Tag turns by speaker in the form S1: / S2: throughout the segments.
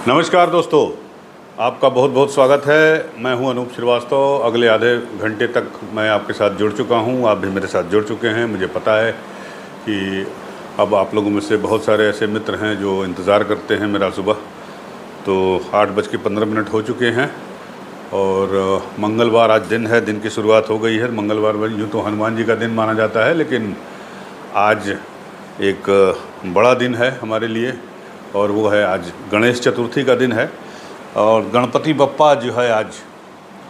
S1: नमस्कार दोस्तों, आपका बहुत बहुत स्वागत है। मैं हूं अनूप श्रीवास्तव। अगले आधे घंटे तक मैं आपके साथ जुड़ चुका हूं, आप भी मेरे साथ जुड़ चुके हैं। मुझे पता है कि अब आप लोगों में से बहुत सारे ऐसे मित्र हैं जो इंतज़ार करते हैं मेरा सुबह। तो 8:15 हो चुके हैं और मंगलवार आज दिन है, दिन की शुरुआत हो गई है। मंगलवार यूँ तो हनुमान जी का दिन माना जाता है, लेकिन आज एक बड़ा दिन है हमारे लिए और वो है आज गणेश चतुर्थी का दिन है। और गणपति बप्पा जो है आज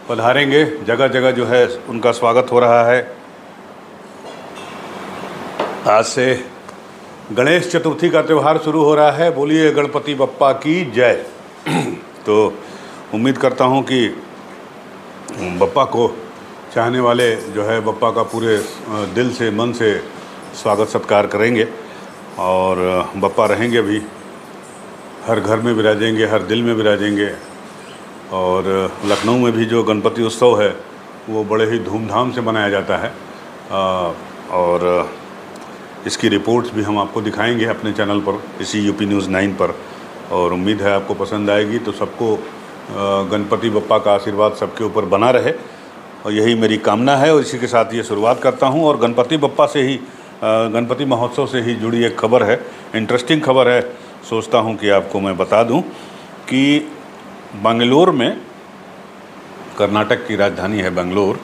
S1: पधारेंगे, जगह जगह जो है उनका स्वागत हो रहा है। आज से गणेश चतुर्थी का त्यौहार शुरू हो रहा है। बोलिए गणपति बप्पा की जय। तो उम्मीद करता हूँ कि बप्पा को चाहने वाले जो है बप्पा का पूरे दिल से मन से स्वागत सत्कार करेंगे और बप्पा रहेंगे भी, हर घर में विराजेंगे, हर दिल में विराजेंगे। और लखनऊ में भी जो गणपति उत्सव है वो बड़े ही धूमधाम से मनाया जाता है और इसकी रिपोर्ट्स भी हम आपको दिखाएंगे अपने चैनल पर, इसी यूपी न्यूज़ 9 पर। और उम्मीद है आपको पसंद आएगी। तो सबको गणपति बप्पा का आशीर्वाद सबके ऊपर बना रहे और यही मेरी कामना है। और इसी के साथ ये शुरुआत करता हूँ। और गणपति बप्पा से ही, गणपति महोत्सव से ही जुड़ी एक खबर है, इंटरेस्टिंग खबर है। सोचता हूँ कि आपको मैं बता दूँ कि बेंगलोर में, कर्नाटक की राजधानी है बेंगलोर,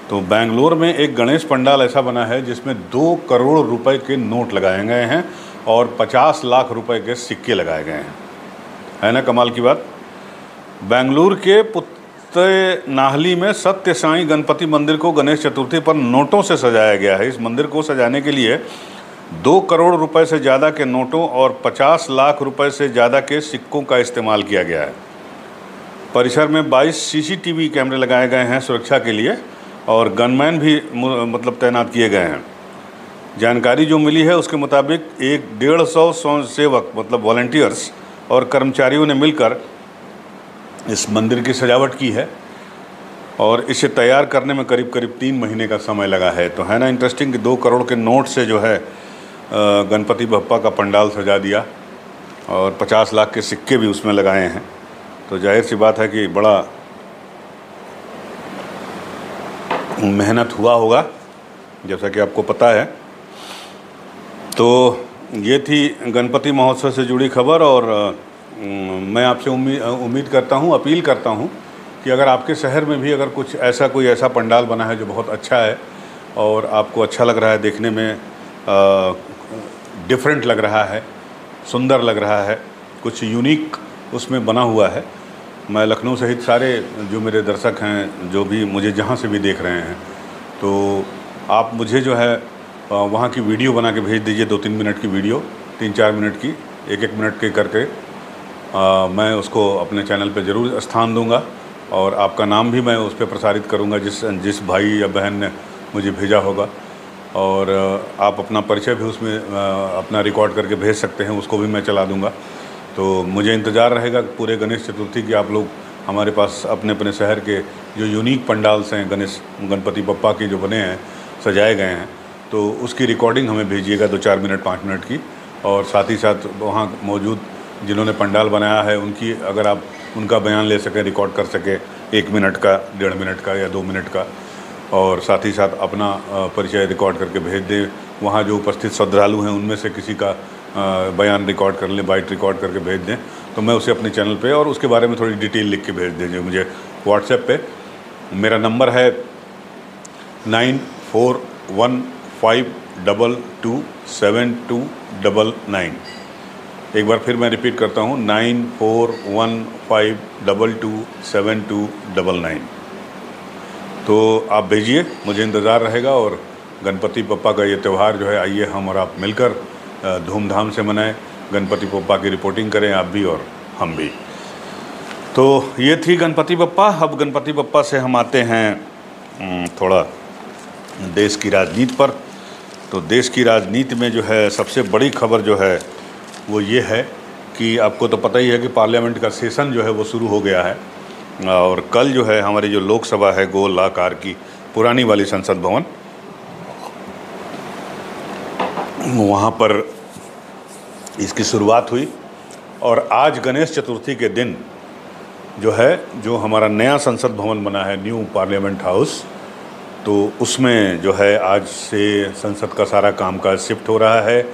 S1: तो बेंगलोर में एक गणेश पंडाल ऐसा बना है जिसमें 2 करोड़ रुपए के नोट लगाए गए हैं और 50 लाख रुपए के सिक्के लगाए गए हैं। है ना कमाल की बात। बेंगलुरु के पुत्तनाहली में सत्य साई गणपति मंदिर को गणेश चतुर्थी पर नोटों से सजाया गया है। इस मंदिर को सजाने के लिए 2 करोड़ रुपए से ज़्यादा के नोटों और 50 लाख रुपए से ज़्यादा के सिक्कों का इस्तेमाल किया गया है। परिसर में 22 सीसीटीवी कैमरे लगाए गए हैं सुरक्षा के लिए और गनमैन भी तैनात किए गए हैं। जानकारी जो मिली है उसके मुताबिक 150 स्वयंसेवक वॉलंटियर्स और कर्मचारियों ने मिलकर इस मंदिर की सजावट की है और इसे तैयार करने में करीब 3 महीने का समय लगा है। तो है ना इंटरेस्टिंग कि 2 करोड़ के नोट से जो है गणपति बप्पा का पंडाल सजा दिया और 50 लाख के सिक्के भी उसमें लगाए हैं। तो जाहिर सी बात है कि बड़ा मेहनत हुआ होगा, जैसा कि आपको पता है। तो ये थी गणपति महोत्सव से जुड़ी खबर। और मैं आपसे उम्मीद करता हूँ, अपील करता हूँ कि अगर आपके शहर में भी अगर कोई ऐसा पंडाल बना है जो बहुत अच्छा है और आपको अच्छा लग रहा है, देखने में डिफरेंट लग रहा है, सुंदर लग रहा है, कुछ यूनिक उसमें बना हुआ है। मैं लखनऊ सहित सारे जो मेरे दर्शक हैं, जो भी मुझे जहाँ से भी देख रहे हैं, तो आप मुझे जो है वहाँ की वीडियो बना के भेज दीजिए। 2-3 मिनट की वीडियो, 3-4 मिनट की, 1-1 मिनट के करके मैं उसको अपने चैनल पे ज़रूर स्थान दूंगा और आपका नाम भी मैं उस पर प्रसारित करूंगा जिस भाई या बहन ने मुझे भेजा होगा। और आप अपना परिचय भी उसमें अपना रिकॉर्ड करके भेज सकते हैं, उसको भी मैं चला दूंगा। तो मुझे इंतज़ार रहेगा पूरे गणेश चतुर्थी की आप लोग हमारे पास अपने अपने शहर के जो यूनिक पंडाल्स हैं, गणपति बप्पा के जो बने हैं, सजाए गए हैं, तो उसकी रिकॉर्डिंग हमें भेजिएगा 2-4 मिनट 5 मिनट की। और साथ ही साथ वहाँ मौजूद जिन्होंने पंडाल बनाया है उनकी, अगर आप उनका बयान ले सकें, रिकॉर्ड कर सकें, 1 मिनट का, 1.5 मिनट का या 2 मिनट का, और साथ ही साथ अपना परिचय रिकॉर्ड करके भेज दें। वहाँ जो उपस्थित श्रद्धालु हैं उनमें से किसी का बयान रिकॉर्ड कर लें, बाइट रिकॉर्ड करके भेज दें, तो मैं उसे अपने चैनल पे और उसके बारे में थोड़ी डिटेल लिख के भेज दीजिए मुझे व्हाट्सएप पे। मेरा नंबर है 9415227299। एक बार फिर मैं रिपीट करता हूँ, 9415227299। तो आप भेजिए, मुझे इंतज़ार रहेगा। और गणपति बप्पा का ये त्यौहार जो है, आइए हम और आप मिलकर धूमधाम से मनाएं, गणपति बप्पा की रिपोर्टिंग करें, आप भी और हम भी। तो ये थी गणपति बप्पा। अब गणपति बप्पा से हम आते हैं थोड़ा देश की राजनीति पर। तो देश की राजनीति में जो है सबसे बड़ी खबर जो है वो ये है कि आपको तो पता ही है कि पार्लियामेंट का सेशन जो है वो शुरू हो गया है। और कल जो है हमारी जो लोकसभा है गोल आकार की, पुरानी वाली संसद भवन, वहाँ पर इसकी शुरुआत हुई और आज गणेश चतुर्थी के दिन जो हमारा नया संसद भवन बना है, न्यू पार्लियामेंट हाउस, तो उसमें जो है आज से संसद का सारा कामकाज शिफ्ट हो रहा है।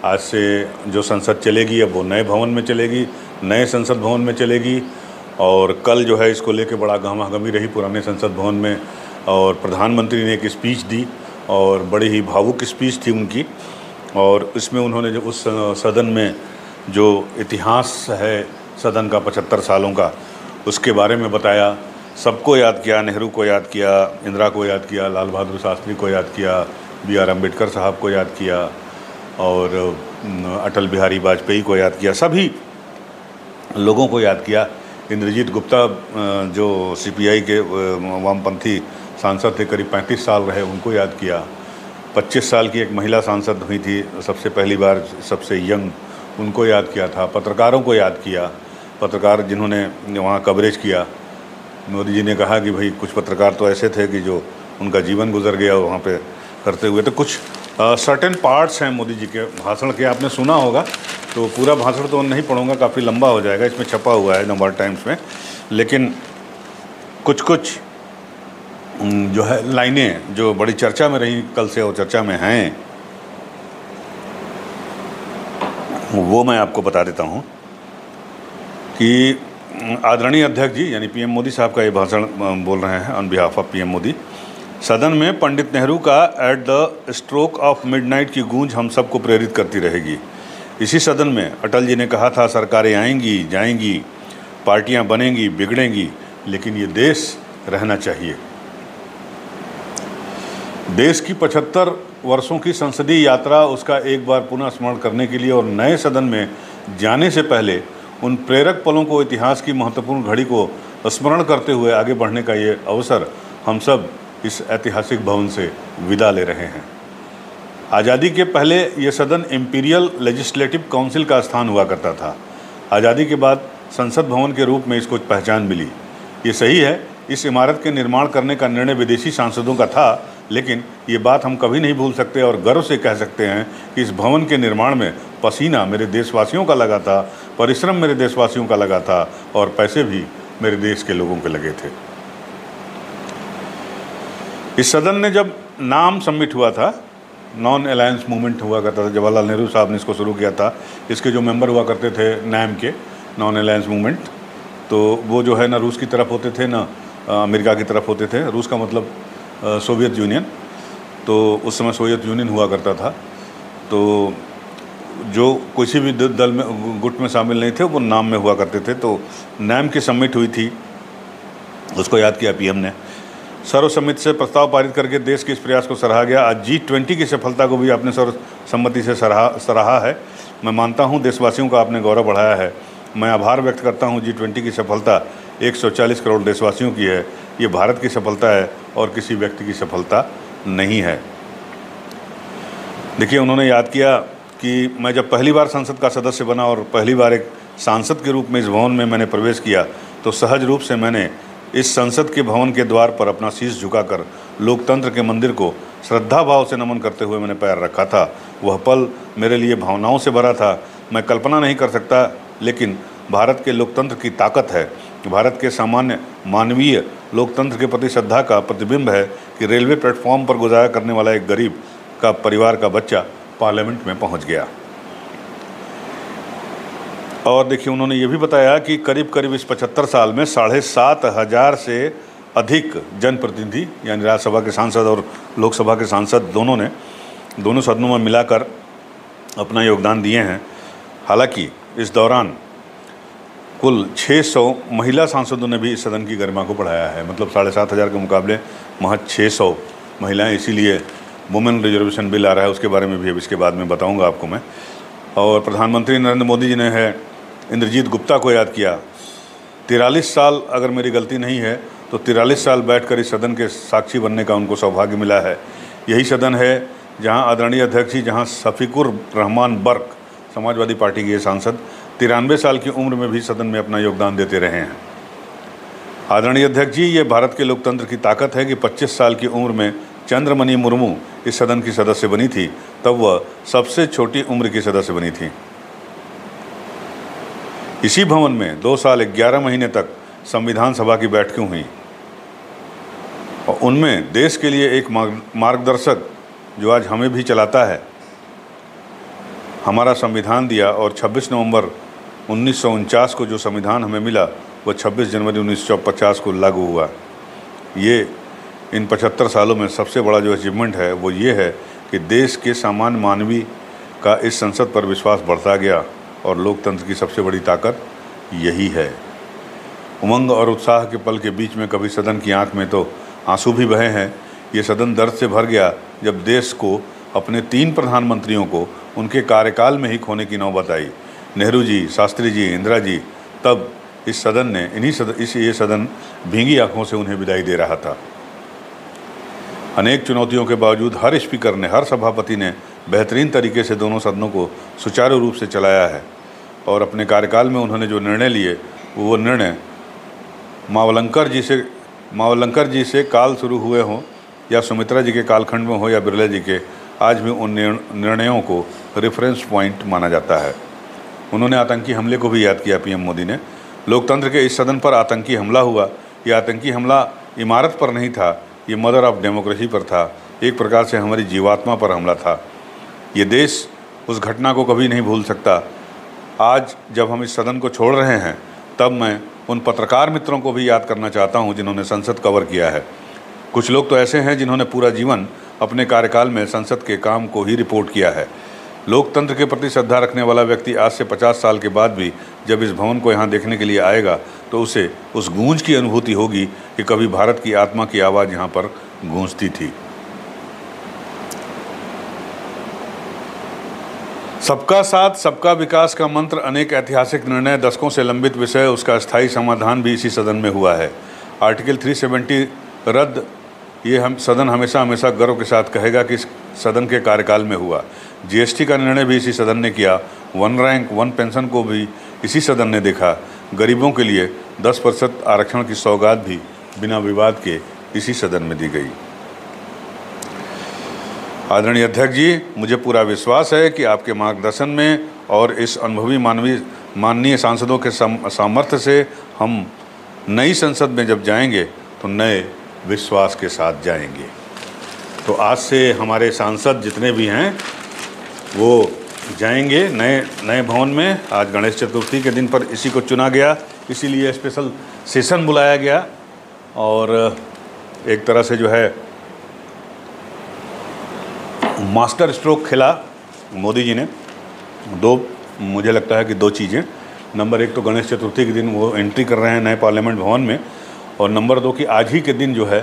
S1: आज से जो संसद चलेगी अब वो नए भवन में चलेगी, नए संसद भवन में चलेगी। और कल जो है इसको लेके बड़ा गहमागहमी रही पुराने संसद भवन में, और प्रधानमंत्री ने एक स्पीच दी और बड़ी ही भावुक स्पीच थी उनकी। और इसमें उन्होंने जो उस सदन में जो इतिहास है सदन का 75 सालों का, उसके बारे में बताया। सबको याद किया, नेहरू को याद किया, इंदिरा को याद किया, लाल बहादुर शास्त्री को याद किया, BR अम्बेडकर साहब को याद किया, और अटल बिहारी वाजपेयी को याद किया, सभी लोगों को याद किया। इंद्रजीत गुप्ता जो CPI के वामपंथी सांसद थे, करीब 35 साल रहे, उनको याद किया। 25 साल की एक महिला सांसद हुई थी सबसे पहली बार, सबसे यंग, उनको याद किया था। पत्रकारों को याद किया, पत्रकार जिन्होंने वहाँ कवरेज किया। मोदी जी ने कहा कि भाई कुछ पत्रकार तो ऐसे थे कि जो उनका जीवन गुजर गया वहाँ पे करते हुए। तो कुछ सर्टेन पार्ट्स हैं मोदी जी के भाषण के, आपने सुना होगा, तो पूरा भाषण तो नहीं पढ़ूंगा, काफ़ी लंबा हो जाएगा, इसमें छपा हुआ है नवभारत टाइम्स में। लेकिन कुछ कुछ जो है लाइनें जो बड़ी चर्चा में रही कल से और चर्चा में हैं, वो मैं आपको बता देता हूँ कि आदरणीय अध्यक्ष जी यानी PM मोदी साहब का ये भाषण बोल रहे हैं on behalf of PM Modi. सदन में पंडित नेहरू का at the stroke of midnight की गूंज हम सबको प्रेरित करती रहेगी। इसी सदन में अटल जी ने कहा था, सरकारें आएंगी जाएंगी, पार्टियां बनेंगी बिगड़ेंगी, लेकिन ये देश रहना चाहिए। देश की 75 वर्षों की संसदीय यात्रा, उसका एक बार पुनः स्मरण करने के लिए और नए सदन में जाने से पहले उन प्रेरक पलों को, इतिहास की महत्वपूर्ण घड़ी को स्मरण करते हुए आगे बढ़ने का ये अवसर हम सब इस ऐतिहासिक भवन से विदा ले रहे हैं। आज़ादी के पहले ये सदन इम्पीरियल लेजिस्लेटिव काउंसिल का स्थान हुआ करता था। आज़ादी के बाद संसद भवन के रूप में इसको पहचान मिली। ये सही है, इस इमारत के निर्माण करने का निर्णय विदेशी सांसदों का था, लेकिन ये बात हम कभी नहीं भूल सकते और गर्व से कह सकते हैं कि इस भवन के निर्माण में पसीना मेरे देशवासियों का लगा था, परिश्रम मेरे देशवासियों का लगा था, और पैसे भी मेरे देश के लोगों के लगे थे। इस सदन ने जब नाम सबमिट हुआ था, नॉन अलायंस मूवमेंट हुआ करता था, जवाहरलाल नेहरू साहब ने इसको शुरू किया था। इसके जो मेंबर हुआ करते थे NAM के, नॉन अलायंस मूवमेंट, तो वो जो है ना रूस की तरफ होते थे ना अमेरिका की तरफ होते थे। रूस का मतलब सोवियत यूनियन, तो उस समय सोवियत यूनियन हुआ करता था। तो जो किसी भी दल में, गुट में शामिल नहीं थे, वो नाम में हुआ करते थे। तो NAM की सबमिट हुई थी, उसको याद किया PM ने। सर्वसम्मति से प्रस्ताव पारित करके देश के इस प्रयास को सराहा गया। आज G20 की सफलता को भी आपने सर्वसम्मति से सराहा है। मैं मानता हूं देशवासियों का आपने गौरव बढ़ाया है। मैं आभार व्यक्त करता हूं। G20 की सफलता 140 करोड़ देशवासियों की है। ये भारत की सफलता है और किसी व्यक्ति की सफलता नहीं है। देखिए, उन्होंने याद किया कि मैं जब पहली बार संसद का सदस्य बना और पहली बार एक सांसद के रूप में इस भवन में मैंने प्रवेश किया, तो सहज रूप से मैंने इस संसद के भवन के द्वार पर अपना शीश झुकाकर लोकतंत्र के मंदिर को श्रद्धा भाव से नमन करते हुए मैंने पैर रखा था। वह पल मेरे लिए भावनाओं से भरा था। मैं कल्पना नहीं कर सकता, लेकिन भारत के लोकतंत्र की ताकत है, भारत के सामान्य मानवीय लोकतंत्र के प्रति श्रद्धा का प्रतिबिंब है कि रेलवे प्लेटफॉर्म पर गुजारा करने वाला एक गरीब का परिवार का बच्चा पार्लियामेंट में पहुंच गया। और देखिए, उन्होंने ये भी बताया कि करीब करीब इस 75 साल में 7,500 से अधिक जनप्रतिनिधि यानी राज्यसभा के सांसद और लोकसभा के सांसद दोनों सदनों में मिलाकर अपना योगदान दिए हैं। हालांकि इस दौरान कुल 600 महिला सांसदों ने भी इस सदन की गरिमा को बढ़ाया है। मतलब 7,500 के मुकाबले महज 600 महिलाएं। इसीलिए वुमेन रिजर्वेशन बिल आ रहा है, उसके बारे में भी अब इसके बाद में बताऊंगा आपको मैं। और प्रधानमंत्री नरेंद्र मोदी जी ने है इंद्रजीत गुप्ता को याद किया। 43 साल, अगर मेरी गलती नहीं है तो 43 साल बैठकर इस सदन के साक्षी बनने का उनको सौभाग्य मिला है। यही सदन है जहां आदरणीय अध्यक्ष जी, जहां शफीकुर रहमान बर्क, समाजवादी पार्टी के सांसद, 93 साल की उम्र में भी सदन में अपना योगदान देते रहे हैं। आदरणीय अध्यक्ष जी, ये भारत के लोकतंत्र की ताकत है कि 25 साल की उम्र में चंद्रमणि मुर्मू इस सदन की सदस्य बनी थी, तब वह सबसे छोटी उम्र की सदस्य बनी थी। इसी भवन में 2 साल 11 महीने तक संविधान सभा की बैठकें हुई और उनमें देश के लिए एक मार्गदर्शक जो आज हमें भी चलाता है, हमारा संविधान दिया। और 26 नवंबर 1949 को जो संविधान हमें मिला वो 26 जनवरी 1950 को लागू हुआ। ये इन 75 सालों में सबसे बड़ा जो अचीवमेंट है वो ये है कि देश के सामान्य मानवी का इस संसद पर विश्वास बढ़ता गया और लोकतंत्र की सबसे बड़ी ताकत यही है। उमंग और उत्साह के पल के बीच में कभी सदन की आंख में तो आंसू भी बहे हैं। ये सदन दर्द से भर गया जब देश को अपने 3 प्रधानमंत्रियों को उनके कार्यकाल में ही खोने की नौबत आई, नेहरू जी, शास्त्री जी, इंदिरा जी। तब इस सदन ने ये सदन भींगी आंखों से उन्हें विदाई दे रहा था। अनेक चुनौतियों के बावजूद हर स्पीकर ने, हर सभापति ने बेहतरीन तरीके से दोनों सदनों को सुचारू रूप से चलाया है और अपने कार्यकाल में उन्होंने जो निर्णय लिए वो निर्णय मावलंकर जी से काल शुरू हुए हों या सुमित्रा जी के कालखंड में हो या बिरला जी के, आज भी उन निर्णयों को रेफरेंस पॉइंट माना जाता है। उन्होंने आतंकी हमले को भी याद किया। पीएम मोदी ने लोकतंत्र के इस सदन पर आतंकी हमला हुआ। ये आतंकी हमला इमारत पर नहीं था, ये मदर ऑफ डेमोक्रेसी पर था। एक प्रकार से हमारी जीवात्मा पर हमला था। ये देश उस घटना को कभी नहीं भूल सकता। आज जब हम इस सदन को छोड़ रहे हैं तब मैं उन पत्रकार मित्रों को भी याद करना चाहता हूं जिन्होंने संसद कवर किया है। कुछ लोग तो ऐसे हैं जिन्होंने पूरा जीवन अपने कार्यकाल में संसद के काम को ही रिपोर्ट किया है। लोकतंत्र के प्रति श्रद्धा रखने वाला व्यक्ति आज से 50 साल के बाद भी जब इस भवन को यहाँ देखने के लिए आएगा तो उसे उस गूंज की अनुभूति होगी कि कभी भारत की आत्मा की आवाज़ यहाँ पर गूंजती थी। सबका साथ सबका विकास का मंत्र, अनेक ऐतिहासिक निर्णय, दशकों से लंबित विषय, उसका स्थायी समाधान भी इसी सदन में हुआ है। आर्टिकल 370 रद्द, ये हम सदन हमेशा हमेशा गर्व के साथ कहेगा कि इस सदन के कार्यकाल में हुआ। जीएसटी का निर्णय भी इसी सदन ने किया। 1 रैंक 1 पेंशन को भी इसी सदन ने देखा। गरीबों के लिए 10% आरक्षण की सौगात भी बिना विवाद के इसी सदन में दी गई। आदरणीय अध्यक्ष जी, मुझे पूरा विश्वास है कि आपके मार्गदर्शन में और इस अनुभवी माननीय सांसदों के सामर्थ्य से हम नई संसद में जब जाएंगे तो नए विश्वास के साथ जाएंगे। तो आज से हमारे सांसद जितने भी हैं वो जाएंगे नए भवन में। आज गणेश चतुर्थी के दिन पर इसी को चुना गया, इसीलिए स्पेशल सेशन बुलाया गया और एक तरह से जो है मास्टर स्ट्रोक खेला मोदी जी ने। मुझे लगता है कि 2 चीज़ें, नंबर 1 तो गणेश चतुर्थी के दिन वो एंट्री कर रहे हैं नए पार्लियामेंट भवन में, और नंबर 2 कि आज ही के दिन जो है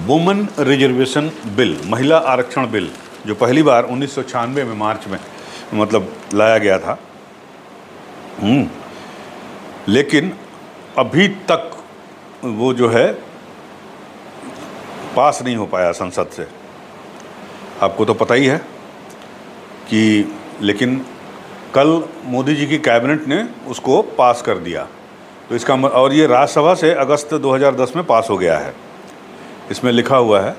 S1: वुमेन रिजर्वेशन बिल, महिला आरक्षण बिल, जो पहली बार 1996 में मार्च में मतलब लाया गया था, लेकिन अभी तक वो जो है पास नहीं हो पाया संसद से। आपको तो पता ही है कि, लेकिन कल मोदी जी की कैबिनेट ने उसको पास कर दिया। तो इसका और ये राज्यसभा से अगस्त 2010 में पास हो गया है। इसमें लिखा हुआ है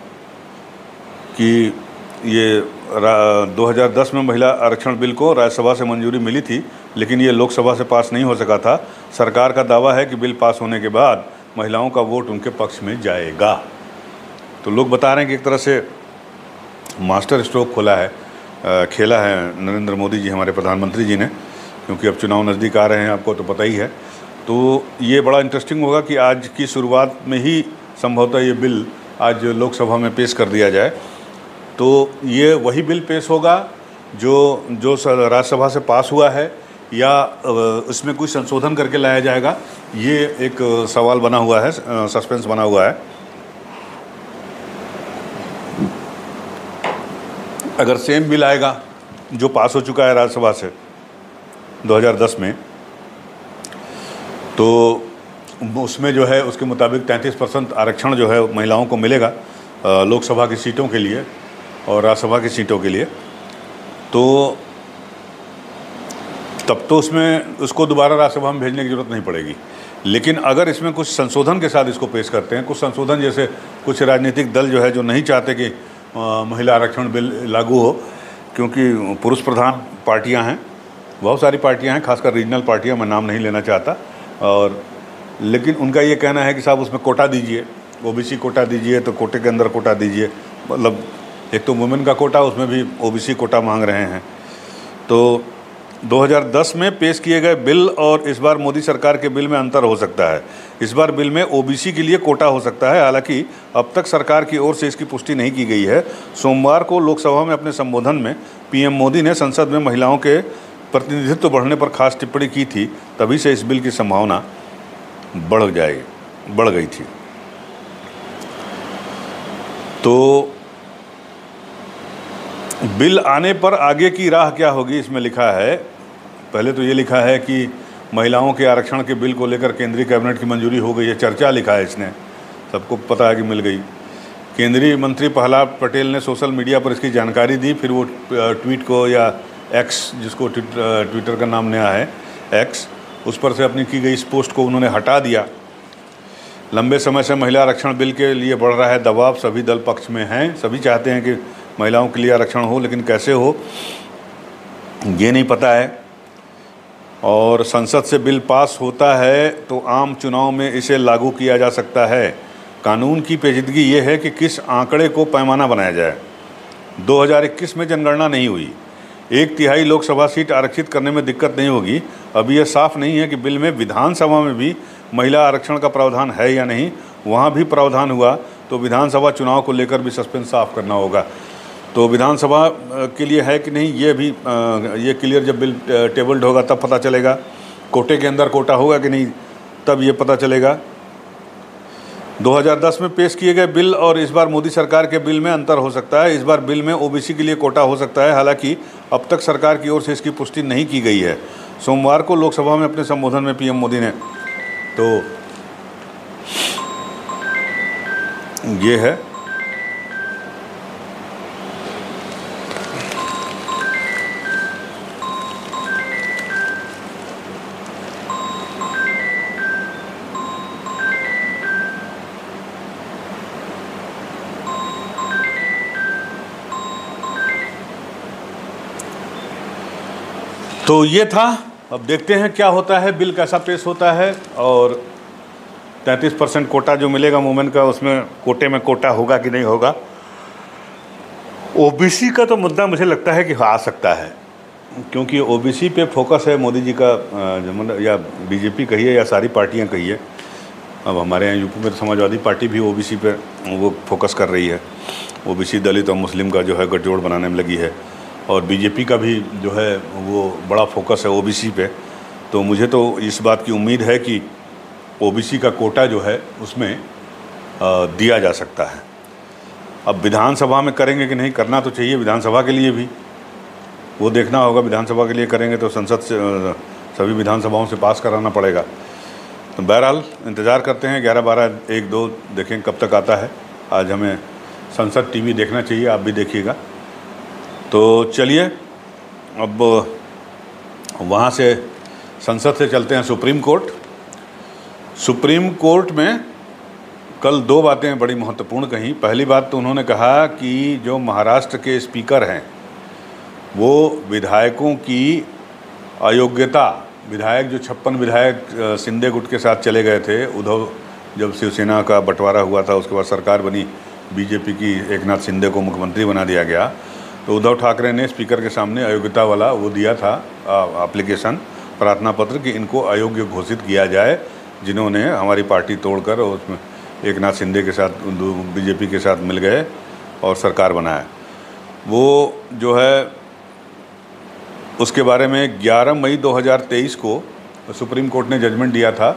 S1: कि ये 2010 में महिला आरक्षण बिल को राज्यसभा से मंजूरी मिली थी, लेकिन ये लोकसभा से पास नहीं हो सका था। सरकार का दावा है कि बिल पास होने के बाद महिलाओं का वोट उनके पक्ष में जाएगा। तो लोग बता रहे हैं कि एक तरह से मास्टर स्ट्रोक खेला है नरेंद्र मोदी जी, हमारे प्रधानमंत्री जी ने, क्योंकि अब चुनाव नज़दीक आ रहे हैं, आपको तो पता ही है। तो ये बड़ा इंटरेस्टिंग होगा कि आज की शुरुआत में ही संभवतः ये बिल आज लोकसभा में पेश कर दिया जाए। तो ये वही बिल पेश होगा जो राज्यसभा से पास हुआ है, या इसमें कुछ संशोधन करके लाया जाएगा, ये एक सवाल बना हुआ है, सस्पेंस बना हुआ है। अगर सेम बिल आएगा जो पास हो चुका है राज्यसभा से 2010 में, तो उसमें जो है उसके मुताबिक 33% आरक्षण जो है महिलाओं को मिलेगा लोकसभा की सीटों के लिए और राज्यसभा की सीटों के लिए। तो तब तो उसको दोबारा राज्यसभा में भेजने की ज़रूरत नहीं पड़ेगी। लेकिन अगर इसमें कुछ संशोधन के साथ इसको पेश करते हैं, कुछ संशोधन जैसे कुछ राजनीतिक दल जो है जो नहीं चाहते कि महिला आरक्षण बिल लागू हो, क्योंकि पुरुष प्रधान पार्टियां हैं बहुत सारी पार्टियां हैं, खासकर रीजनल पार्टियां, मैं नाम नहीं लेना चाहता, और लेकिन उनका ये कहना है कि साहब उसमें कोटा दीजिए, ओबीसी कोटा दीजिए, तो कोटे के अंदर कोटा दीजिए। मतलब एक तो वुमेन का कोटा, उसमें भी ओबीसी कोटा मांग रहे हैं। तो 2010 में पेश किए गए बिल और इस बार मोदी सरकार के बिल में अंतर हो सकता है। इस बार बिल में ओबीसी के लिए कोटा हो सकता है, हालांकि अब तक सरकार की ओर से इसकी पुष्टि नहीं की गई है। सोमवार को लोकसभा में अपने संबोधन में पीएम मोदी ने संसद में महिलाओं के प्रतिनिधित्व बढ़ने पर खास टिप्पणी की थी, तभी से इस बिल की संभावना बढ़ गई थी। तो बिल आने पर आगे की राह क्या होगी, इसमें लिखा है। पहले तो ये लिखा है कि महिलाओं के आरक्षण के बिल को लेकर केंद्रीय कैबिनेट की मंजूरी हो गई है, चर्चा लिखा है इसने, सबको पता है कि मिल गई। केंद्रीय मंत्री प्रहलाद पटेल ने सोशल मीडिया पर इसकी जानकारी दी, फिर वो ट्वीट को, या एक्स जिसको ट्विटर का नाम नया है एक्स, उस पर से अपनी की गई इस पोस्ट को उन्होंने हटा दिया। लंबे समय से महिला आरक्षण बिल के लिए बढ़ रहा है दबाव, सभी दल पक्ष में हैं, सभी चाहते हैं कि महिलाओं के लिए आरक्षण हो, लेकिन कैसे हो ये नहीं पता है। और संसद से बिल पास होता है तो आम चुनाव में इसे लागू किया जा सकता है। कानून की पेचीदगी ये है कि किस आंकड़े को पैमाना बनाया जाए। 2021 में जनगणना नहीं हुई, 1/3 लोकसभा सीट आरक्षित करने में दिक्कत नहीं होगी। अभी यह साफ नहीं है कि बिल में विधानसभा में भी महिला आरक्षण का प्रावधान है या नहीं। वहाँ भी प्रावधान हुआ तो विधानसभा चुनाव को लेकर भी सस्पेंस साफ करना होगा। तो विधानसभा के लिए है कि नहीं, ये भी ये क्लियर जब बिल टेबल्ड होगा तब पता चलेगा। कोटे के अंदर कोटा होगा कि नहीं, तब ये पता चलेगा। 2010 में पेश किए गए बिल और इस बार मोदी सरकार के बिल में अंतर हो सकता है। इस बार बिल में ओबीसी के लिए कोटा हो सकता है, हालांकि अब तक सरकार की ओर से इसकी पुष्टि नहीं की गई है। सोमवार को लोकसभा में अपने संबोधन में पीएम मोदी ने तो ये है। तो ये था, अब देखते हैं क्या होता है, बिल कैसा पेश होता है। और 33% कोटा जो मिलेगा वुमेन का, उसमें कोटे में कोटा होगा कि नहीं होगा। ओबीसी का तो मुद्दा मुझे लगता है कि आ सकता है, क्योंकि ओबीसी पे फोकस है मोदी जी का, या बीजेपी कहिए या सारी पार्टियां कहिए। अब हमारे यहाँ यूपी में तो समाजवादी पार्टी भी ओबीसी पे वो फोकस कर रही है। ओबीसी, दलित और मुस्लिम का जो है गठजोड़ बनाने में लगी है, और बीजेपी का भी जो है वो बड़ा फोकस है ओबीसी पे। तो मुझे तो इस बात की उम्मीद है कि ओबीसी का कोटा जो है उसमें दिया जा सकता है। अब विधानसभा में करेंगे कि नहीं, करना तो चाहिए विधानसभा के लिए भी, वो देखना होगा। विधानसभा के लिए करेंगे तो संसद से सभी विधानसभाओं से पास कराना पड़ेगा। तो बहरहाल इंतज़ार करते हैं, 11, 12, 1, 2 देखें कब तक आता है। आज हमें संसद टीवी देखना चाहिए, आप भी देखिएगा। तो चलिए अब वहाँ से, संसद से चलते हैं सुप्रीम कोर्ट। सुप्रीम कोर्ट में कल 2 बातें बड़ी महत्वपूर्ण कहीं। पहली बात तो उन्होंने कहा कि जो महाराष्ट्र के स्पीकर हैं वो विधायकों की अयोग्यता, विधायक जो 56 विधायक शिंदे गुट के साथ चले गए थे, उद्धव जब शिवसेना का बंटवारा हुआ था उसके बाद सरकार बनी बीजेपी की, एकनाथ शिंदे को मुख्यमंत्री बना दिया गया, तो उद्धव ठाकरे ने स्पीकर के सामने अयोग्यता वाला वो दिया था एप्लीकेशन, प्रार्थना पत्र कि इनको अयोग्य घोषित किया जाए, जिन्होंने हमारी पार्टी तोड़कर उसमें एकनाथ शिंदे के साथ, बीजेपी के साथ मिल गए और सरकार बनाया। वो जो है उसके बारे में 11 मई 2023 को सुप्रीम कोर्ट ने जजमेंट दिया था,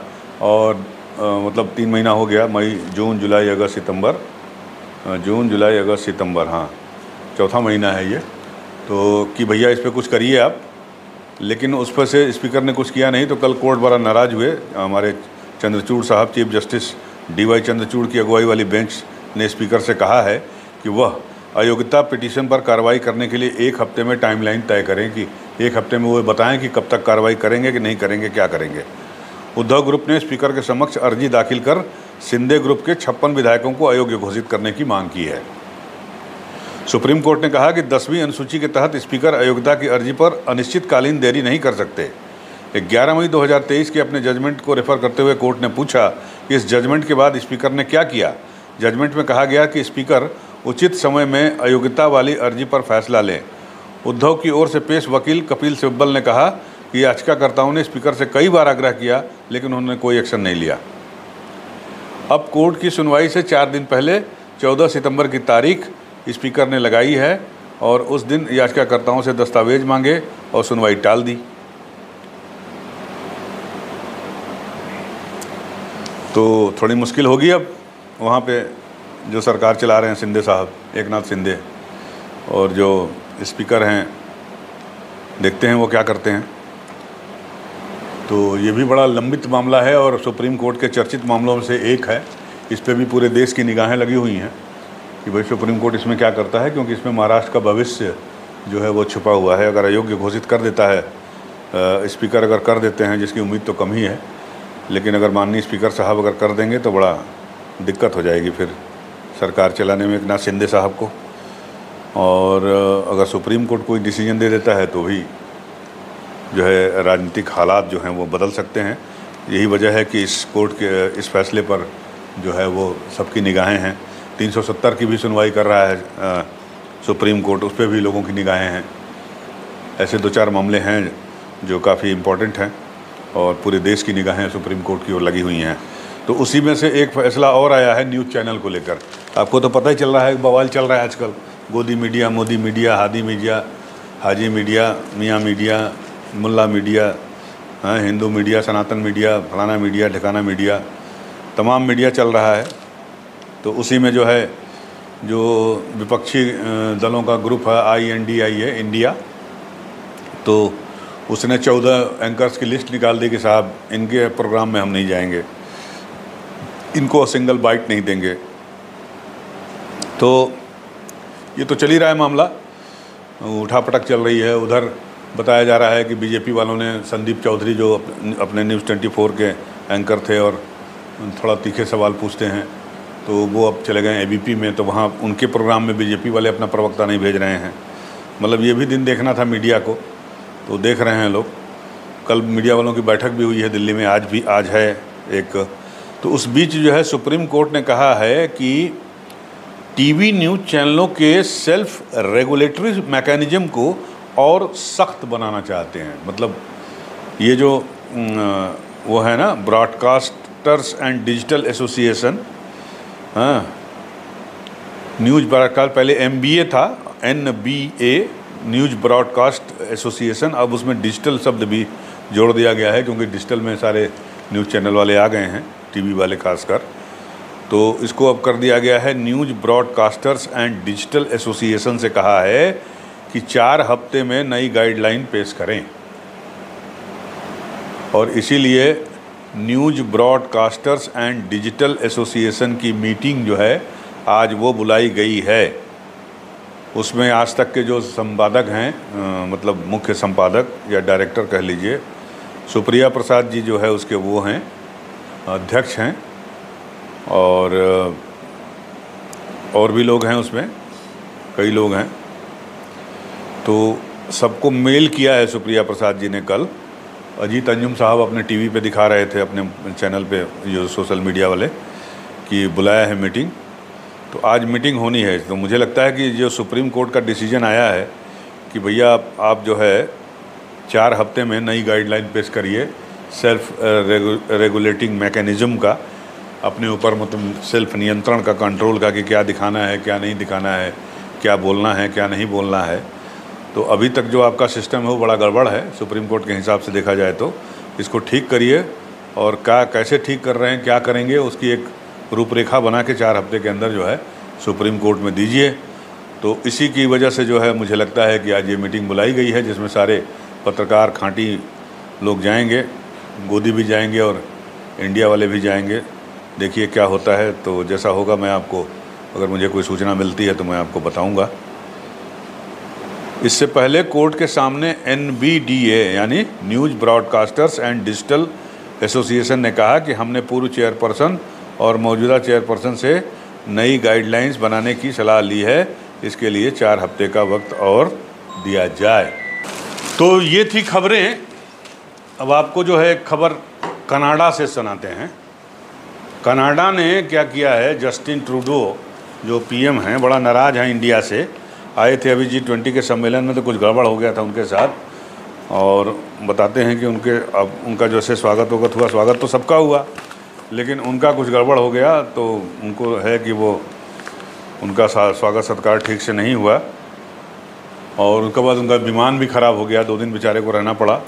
S1: और मतलब 3 महीना हो गया, मई, जून, जुलाई, अगस्त, सितंबर, जून, जुलाई, अगस्त, सितंबर, हाँ 4था महीना है ये, तो कि भैया इस पर कुछ करिए आप। लेकिन उस पर से स्पीकर ने कुछ किया नहीं। तो कल कोर्ट बड़ा नाराज़ हुए। हमारे चंद्रचूड़ साहब, चीफ जस्टिस DY चंद्रचूड़ की अगुवाई वाली बेंच ने स्पीकर से कहा है कि वह अयोग्यता पिटीशन पर कार्रवाई करने के लिए 1 हफ्ते में टाइमलाइन तय करें, कि 1 हफ्ते में वो बताएं कि कब तक कार्रवाई करेंगे कि नहीं करेंगे, क्या करेंगे। उद्धव ग्रुप ने स्पीकर के समक्ष अर्जी दाखिल कर शिंदे ग्रुप के 56 विधायकों को अयोग्य घोषित करने की मांग की है। सुप्रीम कोर्ट ने कहा कि 10वीं अनुसूची के तहत स्पीकर अयोग्यता की अर्जी पर अनिश्चितकालीन देरी नहीं कर सकते। 11 मई 2023 के अपने जजमेंट को रेफर करते हुए कोर्ट ने पूछा कि इस जजमेंट के बाद स्पीकर ने क्या किया। जजमेंट में कहा गया कि स्पीकर उचित समय में अयोग्यता वाली अर्जी पर फैसला लें। उद्धव की ओर से पेश वकील कपिल सिब्बल ने कहा कि याचिकाकर्ताओं ने स्पीकर से कई बार आग्रह किया, लेकिन उन्होंने कोई एक्शन नहीं लिया। अब कोर्ट की सुनवाई से 4 दिन पहले 14 सितंबर की तारीख स्पीकर ने लगाई है और उस दिन याचिकाकर्ताओं से दस्तावेज मांगे और सुनवाई टाल दी। तो थोड़ी मुश्किल होगी अब वहाँ पे जो सरकार चला रहे हैं शिंदे साहब, एकनाथ शिंदे, और जो स्पीकर हैं देखते हैं वो क्या करते हैं। तो ये भी बड़ा लंबित मामला है और सुप्रीम कोर्ट के चर्चित मामलों में से एक है। इस पे भी पूरे देश की निगाहें लगी हुई हैं कि भाई सुप्रीम कोर्ट इसमें क्या करता है, क्योंकि इसमें महाराष्ट्र का भविष्य जो है वो छुपा हुआ है। अगर अयोग्य घोषित कर देता है स्पीकर, अगर कर देते हैं, जिसकी उम्मीद तो कम ही है, लेकिन अगर माननीय स्पीकर साहब अगर कर देंगे तो बड़ा दिक्कत हो जाएगी फिर सरकार चलाने में एकनाथ शिंदे साहब को। और अगर सुप्रीम कोर्ट कोई डिसीजन दे देता है तो भी जो है राजनीतिक हालात जो हैं वो बदल सकते हैं। यही वजह है कि इस कोर्ट के इस फैसले पर जो है वो सबकी निगाहें हैं। 370 की भी सुनवाई कर रहा है सुप्रीम कोर्ट, उस पर भी लोगों की निगाहें हैं। ऐसे 2-4 मामले हैं जो काफ़ी इम्पोर्टेंट हैं और पूरे देश की निगाहें सुप्रीम कोर्ट की ओर लगी हुई हैं। तो उसी में से एक फैसला और आया है न्यूज़ चैनल को लेकर। आपको तो पता ही चल रहा है, बवाल चल रहा है आजकल। गोदी मीडिया, मोदी मीडिया, हादी मीडिया, हाजी मीडिया, मियाँ मीडिया, मुल्ला मीडिया, हाँ, हिंदू मीडिया, सनातन मीडिया, फलाना मीडिया, ठिकाना मीडिया, तमाम मीडिया चल रहा है। तो उसी में जो है जो विपक्षी दलों का ग्रुप है INDIA इंडिया, तो उसने 14 एंकर्स की लिस्ट निकाल दी कि साहब इनके प्रोग्राम में हम नहीं जाएंगे, इनको सिंगल बाइट नहीं देंगे। तो ये तो चल ही रहा है मामला, उठापटक चल रही है। उधर बताया जा रहा है कि बीजेपी वालों ने संदीप चौधरी जो अपने न्यूज़ 24 के एंकर थे और थोड़ा तीखे सवाल पूछते हैं, तो वो अब चले गए ABP में, तो वहाँ उनके प्रोग्राम में बीजेपी वाले अपना प्रवक्ता नहीं भेज रहे हैं। मतलब ये भी दिन देखना था मीडिया को, तो देख रहे हैं लोग। कल मीडिया वालों की बैठक भी हुई है दिल्ली में, आज है एक। तो उस बीच जो है सुप्रीम कोर्ट ने कहा है कि टीवी न्यूज़ चैनलों के सेल्फ रेगुलेटरी मैकेनिज्म को और सख्त बनाना चाहते हैं। मतलब ये जो वो है ना, ब्रॉडकास्टर्स एंड डिजिटल एसोसिएशन, हाँ, न्यूज़ ब्रॉडकास्ट, पहले MBA था, NBA न्यूज़ ब्रॉडकास्ट एसोसिएशन, अब उसमें डिजिटल शब्द भी जोड़ दिया गया है, क्योंकि डिजिटल में सारे न्यूज़ चैनल वाले आ गए हैं, टीवी वाले खासकर। तो इसको अब कर दिया गया है news broadcasters and digital association से कहा है कि 4 हफ्ते में नई गाइडलाइन पेश करें। और इसीलिए news broadcasters and digital association की मीटिंग जो है आज वो बुलाई गई है। उसमें आज तक के जो संपादक हैं, मतलब मुख्य संपादक या डायरेक्टर कह लीजिए, सुप्रिया प्रसाद जी जो है उसके वो हैं, अध्यक्ष हैं, और भी लोग हैं उसमें, कई लोग हैं। तो सबको मेल किया है सुप्रिया प्रसाद जी ने। कल अजीत अंजुम साहब अपने टीवी पे दिखा रहे थे, अपने चैनल पे, जो सोशल मीडिया वाले, कि बुलाया है मीटिंग। तो आज मीटिंग होनी है। तो मुझे लगता है कि जो सुप्रीम कोर्ट का डिसीजन आया है कि भैया आप जो है 4 हफ्ते में नई गाइडलाइन पेश करिए सेल्फ रेगुलेटिंग मैकेनिज़्म का, अपने ऊपर मतलब सेल्फ नियंत्रण का, कंट्रोल का, कि क्या दिखाना है, क्या नहीं दिखाना है, क्या बोलना है, क्या नहीं बोलना है। तो अभी तक जो आपका सिस्टम है वो बड़ा गड़बड़ है सुप्रीम कोर्ट के हिसाब से देखा जाए तो। इसको ठीक करिए, और क्या कैसे ठीक कर रहे हैं, क्या करेंगे, उसकी एक रूपरेखा बना के 4 हफ्ते के अंदर जो है सुप्रीम कोर्ट में दीजिए। तो इसी की वजह से जो है मुझे लगता है कि आज ये मीटिंग बुलाई गई है, जिसमें सारे पत्रकार, खांटी लोग जाएंगे, गोदी भी जाएंगे और इंडिया वाले भी जाएंगे। देखिए क्या होता है। तो जैसा होगा मैं आपको, अगर मुझे कोई सूचना मिलती है तो मैं आपको बताऊंगा। इससे पहले कोर्ट के सामने NBDA यानी news broadcasters and digital association ने कहा कि हमने पूर्व चेयरपर्सन और मौजूदा चेयरपर्सन से नई गाइडलाइंस बनाने की सलाह ली है, इसके लिए 4 हफ्ते का वक्त और दिया जाए। तो ये थी खबरें। अब आपको जो है एक खबर कनाडा से सुनाते हैं। कनाडा ने क्या किया है, जस्टिन ट्रूडो जो पीएम हैं बड़ा नाराज़ हैं इंडिया से। आए थे अभी G20 के सम्मेलन में, तो कुछ गड़बड़ हो गया था उनके साथ, और बताते हैं कि उनका जैसे स्वागत हुआ, स्वागत तो सबका हुआ, लेकिन उनका कुछ गड़बड़ हो गया, तो उनको है कि वो उनका स्वागत सत्कार ठीक से नहीं हुआ, और उसके बाद उनका विमान भी ख़राब हो गया, 2 दिन बेचारे को रहना पड़ा।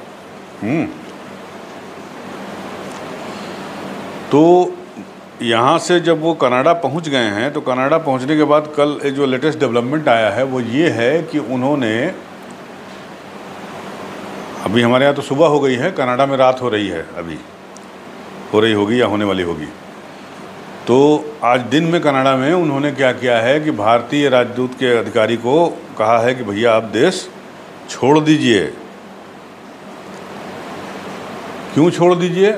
S1: तो यहाँ से जब वो कनाडा पहुँच गए हैं, तो कनाडा पहुँचने के बाद कल एक जो लेटेस्ट डेवलपमेंट आया है वो ये है कि उन्होंने, अभी हमारे यहाँ तो सुबह हो गई है, कनाडा में रात हो रही है, अभी हो रही होगी या होने वाली होगी। तो आज दिन में कनाडा में उन्होंने क्या किया है कि भारतीय राजदूत के अधिकारी को कहा है कि भैया आप देश छोड़ दीजिए। क्यों छोड़ दीजिए?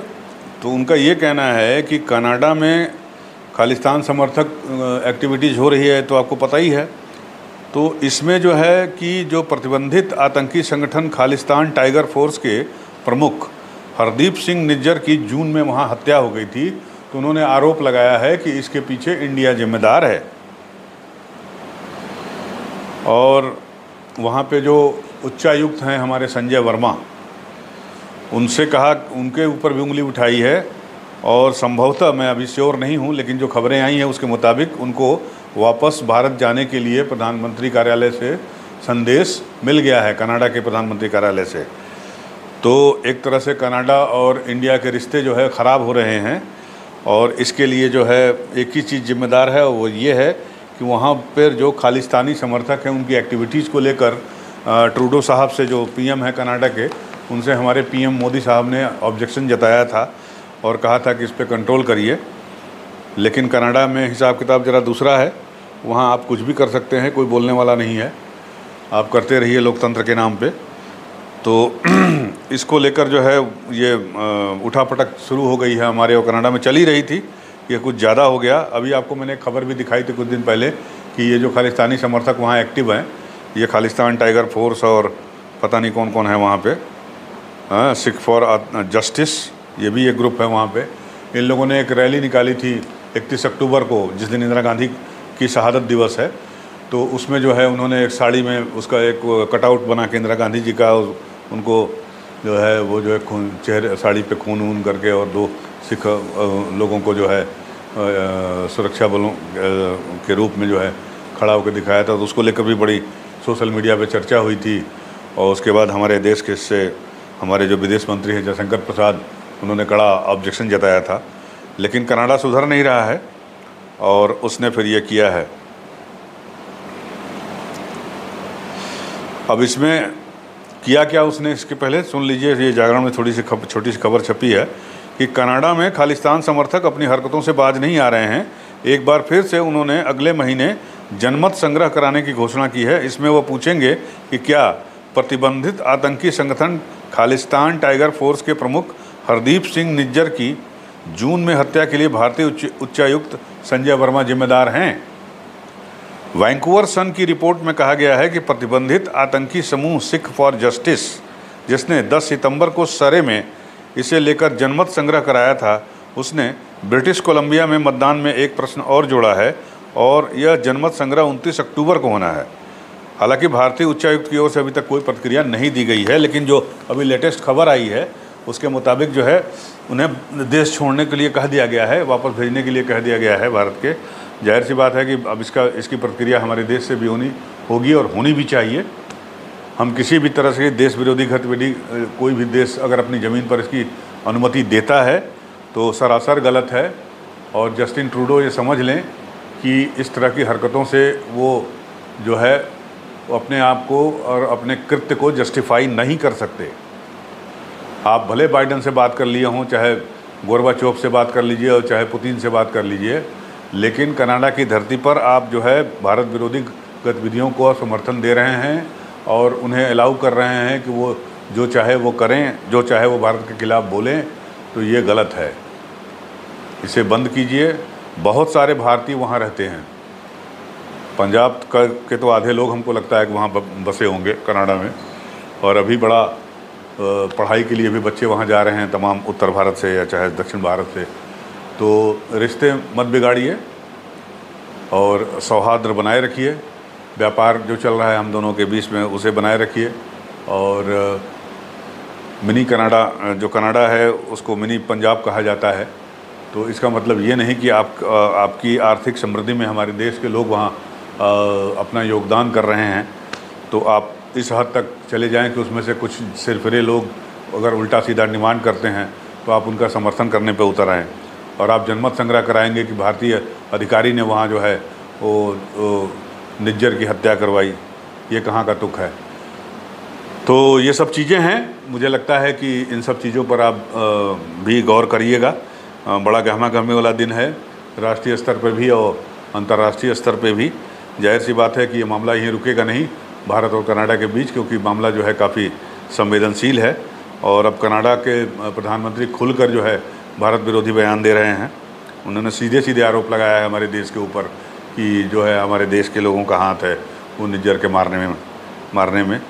S1: तो उनका ये कहना है कि कनाडा में खालिस्तान समर्थक एक्टिविटीज़ हो रही है, तो आपको पता ही है। तो इसमें जो है कि जो प्रतिबंधित आतंकी संगठन खालिस्तान टाइगर फोर्स के प्रमुख हरदीप सिंह निज्जर की जून में वहाँ हत्या हो गई थी, तो उन्होंने आरोप लगाया है कि इसके पीछे इंडिया जिम्मेदार है। और वहाँ पे जो उच्चायुक्त हैं हमारे संजय वर्मा, उनसे कहा, उनके ऊपर भी उंगली उठाई है, और संभवतः, मैं अभी श्योर नहीं हूँ, लेकिन जो खबरें आई हैं उसके मुताबिक उनको वापस भारत जाने के लिए प्रधानमंत्री कार्यालय से संदेश मिल गया है, कनाडा के प्रधानमंत्री कार्यालय से। तो एक तरह से कनाडा और इंडिया के रिश्ते जो है ख़राब हो रहे हैं, और इसके लिए जो है एक ही चीज़ जिम्मेदार है, वो ये है कि वहाँ पर जो खालिस्तानी समर्थक हैं उनकी एक्टिविटीज़ को लेकर ट्रूडो साहब से, जो पीएम है कनाडा के, उनसे हमारे पीएम मोदी साहब ने ऑब्जेक्शन जताया था और कहा था कि इस पर कंट्रोल करिए। लेकिन कनाडा में हिसाब किताब ज़रा दूसरा है, वहाँ आप कुछ भी कर सकते हैं, कोई बोलने वाला नहीं है, आप करते रहिए लोकतंत्र के नाम पे। तो इसको लेकर जो है ये उठापटक शुरू हो गई है हमारे, और कनाडा में चली रही थी, ये कुछ ज़्यादा हो गया। अभी आपको मैंने एक खबर भी दिखाई थी कुछ दिन पहले कि ये जो खालिस्तानी समर्थक वहाँ एक्टिव हैं, ये खालिस्तान टाइगर फोर्स और पता नहीं कौन कौन है वहाँ पे, सिख फॉर जस्टिस, ये भी एक ग्रुप है वहाँ पे। इन लोगों ने एक रैली निकाली थी 31 अक्टूबर को, जिस दिन इंदिरा गांधी की शहादत दिवस है। तो उसमें जो है उन्होंने एक साड़ी में उसका एक कटआउट बना के इंदिरा गांधी जी का, उनको जो है वो जो है खून, चेहरे साड़ी पे खून वून करके, और 2 सिख लोगों को जो है सुरक्षा बलों के रूप में जो है खड़ा होकर दिखाया था। तो उसको लेकर भी बड़ी सोशल मीडिया पे चर्चा हुई थी। और उसके बाद हमारे देश के से हमारे जो विदेश मंत्री हैं जयशंकर प्रसाद, उन्होंने कड़ा ऑब्जेक्शन जताया था। लेकिन कनाडा सुधर नहीं रहा है, और उसने फिर ये किया है। अब इसमें किया क्या उसने, इसके पहले सुन लीजिए। ये जागरण में थोड़ी सी छोटी सी खबर छपी है कि कनाडा में खालिस्तान समर्थक अपनी हरकतों से बाज नहीं आ रहे हैं। एक बार फिर से उन्होंने अगले महीने जनमत संग्रह कराने की घोषणा की है। इसमें वो पूछेंगे कि क्या प्रतिबंधित आतंकी संगठन खालिस्तान टाइगर फोर्स के प्रमुख हरदीप सिंह निज्जर की जून में हत्या के लिए भारतीय उच्चायुक्त संजय वर्मा जिम्मेदार हैं। वैंकूवर सन की रिपोर्ट में कहा गया है कि प्रतिबंधित आतंकी समूह सिख फॉर जस्टिस, जिसने 10 सितंबर को सरे में इसे लेकर जनमत संग्रह कराया था, उसने ब्रिटिश कोलंबिया में मतदान में एक प्रश्न और जोड़ा है, और यह जनमत संग्रह 29 अक्टूबर को होना है। हालांकि भारतीय उच्चायुक्त की ओर से अभी तक कोई प्रतिक्रिया नहीं दी गई है, लेकिन जो अभी लेटेस्ट खबर आई है उसके मुताबिक जो है उन्हें देश छोड़ने के लिए कह दिया गया है, वापस भेजने के लिए कह दिया गया है भारत के। जाहिर सी बात है कि अब इसकी प्रतिक्रिया हमारे देश से भी होगी और होनी भी चाहिए। हम किसी भी तरह से देश विरोधी गतिविधि, कोई भी देश अगर अपनी ज़मीन पर इसकी अनुमति देता है तो सरासर गलत है। और जस्टिन ट्रूडो ये समझ लें कि इस तरह की हरकतों से वो जो है अपने आप को और अपने कृत्य को जस्टिफाई नहीं कर सकते। आप भले बाइडन से बात कर लिए हों, चाहे गोरबाचोव से बात कर लीजिए और चाहे पुतिन से बात कर लीजिए, लेकिन कनाडा की धरती पर आप जो है भारत विरोधी गतिविधियों को समर्थन दे रहे हैं और उन्हें अलाउ कर रहे हैं कि वो जो चाहे वो करें, जो चाहे वो भारत के खिलाफ़ बोलें, तो ये गलत है। इसे बंद कीजिए। बहुत सारे भारतीय वहाँ रहते हैं, पंजाब के तो आधे लोग हमको लगता है कि वहाँ बसे होंगे कनाडा में, और अभी बड़ा पढ़ाई के लिए भी बच्चे वहाँ जा रहे हैं, तमाम उत्तर भारत से या चाहे दक्षिण भारत से। तो रिश्ते मत बिगाड़िए और सौहार्द बनाए रखिए। व्यापार जो चल रहा है हम दोनों के बीच में उसे बनाए रखिए। और मिनी कनाडा, जो कनाडा है उसको मिनी पंजाब कहा जाता है। तो इसका मतलब ये नहीं कि आपकी आर्थिक समृद्धि में हमारे देश के लोग वहाँ अपना योगदान कर रहे हैं, तो आप इस हद तक चले जाएं कि उसमें से कुछ सिरफिरे लोग अगर उल्टा सीधा डिमांड करते हैं तो आप उनका समर्थन करने पे उतर आएँ। और आप जनमत संग्रह कराएंगे कि भारतीय अधिकारी ने वहाँ जो है वो निज्जर की हत्या करवाई, ये कहाँ का तुक है। तो ये सब चीज़ें हैं, मुझे लगता है कि इन सब चीज़ों पर आप भी गौर करिएगा। बड़ा गहमा गहमी वाला दिन है, राष्ट्रीय स्तर पर भी और अंतर्राष्ट्रीय स्तर पर भी। जाहिर सी बात है कि ये मामला यहीं रुकेगा नहीं भारत और कनाडा के बीच, क्योंकि मामला जो है काफ़ी संवेदनशील है। और अब कनाडा के प्रधानमंत्री खुलकर जो है भारत विरोधी बयान दे रहे हैं। उन्होंने सीधे सीधे आरोप लगाया है हमारे देश के ऊपर कि जो है हमारे देश के लोगों का हाथ है वो निज्जर के मारने में।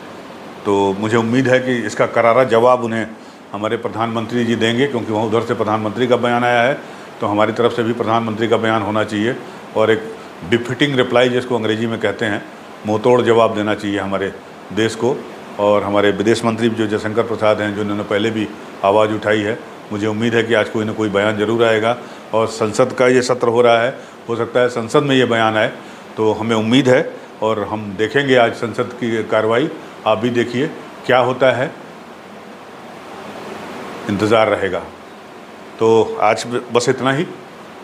S1: तो मुझे उम्मीद है कि इसका करारा जवाब उन्हें हमारे प्रधानमंत्री जी देंगे, क्योंकि वहाँ उधर से प्रधानमंत्री का बयान आया है, तो हमारी तरफ से भी प्रधानमंत्री का बयान होना चाहिए। और एक बिफिटिंग रिप्लाई जिसको अंग्रेजी में कहते हैं, मुँहतोड़ जवाब देना चाहिए हमारे देश को। और हमारे विदेश मंत्री जो जयशंकर प्रसाद हैं, जो उन्होंने पहले भी आवाज़ उठाई है, मुझे उम्मीद है कि आज कोई ना कोई बयान ज़रूर आएगा। और संसद का ये सत्र हो रहा है, हो सकता है संसद में ये बयान आए, तो हमें उम्मीद है और हम देखेंगे आज संसद की कार्रवाई। आप भी देखिए क्या होता है, इंतज़ार रहेगा। तो आज बस इतना ही,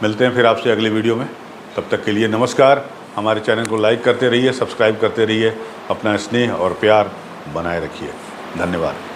S1: मिलते हैं फिर आपसे अगले वीडियो में। तब तक के लिए नमस्कार। हमारे चैनल को लाइक करते रहिए, सब्सक्राइब करते रहिए, अपना स्नेह और प्यार बनाए रखिए। धन्यवाद।